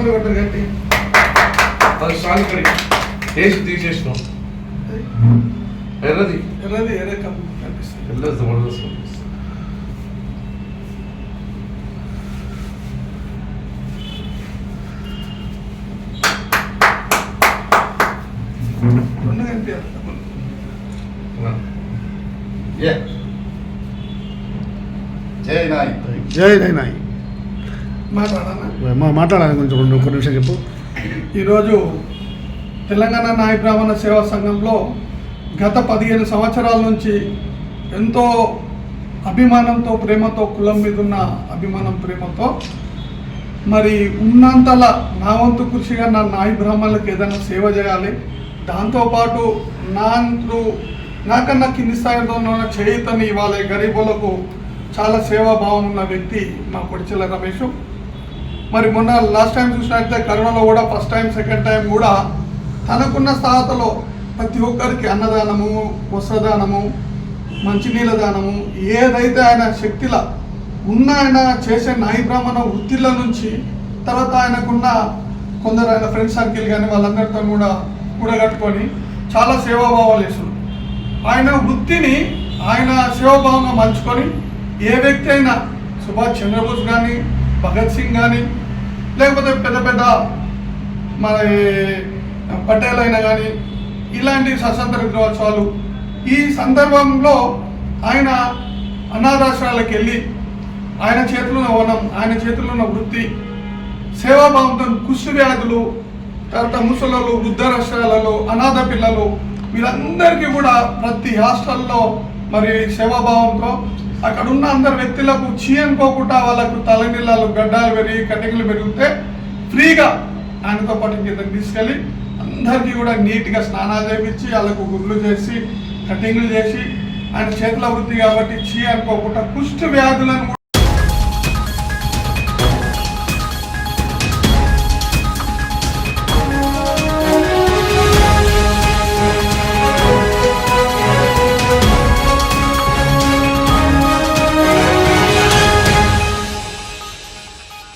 చప్పట్లు కొట్టారు గట్టి 10 సార్లు కడిగి టేస్ట్ తీసేసినాం. ఎర్రది ఎర్ర కనిపిస్తుంది. ఎర్ర జబర్దస్త్ కనిపిస్తుంది. రెండు కనిపించాలి. జై నాయ్ మాట్లాడాలి కొంచెం ఒక నిమిషం చెప్పు. ఈరోజు తెలంగాణ నాయ బ్రాహ్మణ సేవా సంఘంలో గత 15 సంవత్సరాల నుంచి ఎంతో అభిమానంతో ప్రేమతో కులం మీద ఉన్న అభిమానం ప్రేమతో మరి ఉన్నంతలా నా వంతు కృషిగా నా నాయ బ్రాహ్మణులకు ఏదైనా సేవ చేయాలి, దాంతోపాటు నాకన్నా కింది స్థాయిలో ఉన్న చేయుతని ఇవ్వాలి, గరీబులకు చాలా సేవాభావం ఉన్న వ్యక్తి మా కొడిచెల రమేష్. మరి మొన్న లాస్ట్ టైం చూసినట్లయితే కరోనాలో కూడా ఫస్ట్ టైం సెకండ్ టైం కూడా తనకున్న స్థాయిలో ప్రతి ఒక్కరికి అన్నదానము, వస్త్రదానము, మంచినీళ్ళ దానము ఏదైతే ఆయన శక్తిలా ఉన్న ఆయన చేసే నాయ బ్రాహ్మణ వృత్తిల నుంచి తర్వాత ఆయనకున్న కొందరు ఆయన ఫ్రెండ్ సర్కిల్ కానీ వాళ్ళందరితో కూడా కూడగట్టుకొని చాలా సేవాభావాలు వేస్తున్నారు. ఆయన వృత్తిని ఆయన సేవాభావంగా మలుచుకొని ఏ వ్యక్తి అయినా సుభాష్ చంద్రబోస్ కానీ భగత్ సింగ్ కానీ లేకపోతే పెద్ద పెద్ద మన పటేల్ అయినా కానీ ఇలాంటి స్వతంత్ర దినోత్సవాలు ఈ సందర్భంలో ఆయన అనాథాశ్రమాలకు వెళ్ళి ఆయన చేతిలో ఉన్న వనం, ఆయన చేతిలో ఉన్న వృత్తి సేవాభావంతో కుష్టి వ్యాధులు, తర్వాత ముసలు, వృద్ధాశ్రమాలలో అనాథ పిల్లలు వీళ్ళందరికీ కూడా ప్రతి హాస్టల్లో మరి సేవాభావంతో అక్కడ ఉన్న అందరు వ్యక్తులకు అనుకోకుండా వాళ్ళకు తలనీళ్ళలు గడ్డాలు పెరిగి కటింగ్లు పెరిగితే ఫ్రీగా ఆయనతో పాటు కిందకి తీసుకెళ్ళి అందరికీ కూడా నీట్గా స్నానాలు చేయించి వాళ్ళకు గుడ్లు చేసి కటింగ్లు చేసి ఆయన చేతుల వృత్తి కాబట్టి అనుకోకుండా కుష్టి వ్యాధులను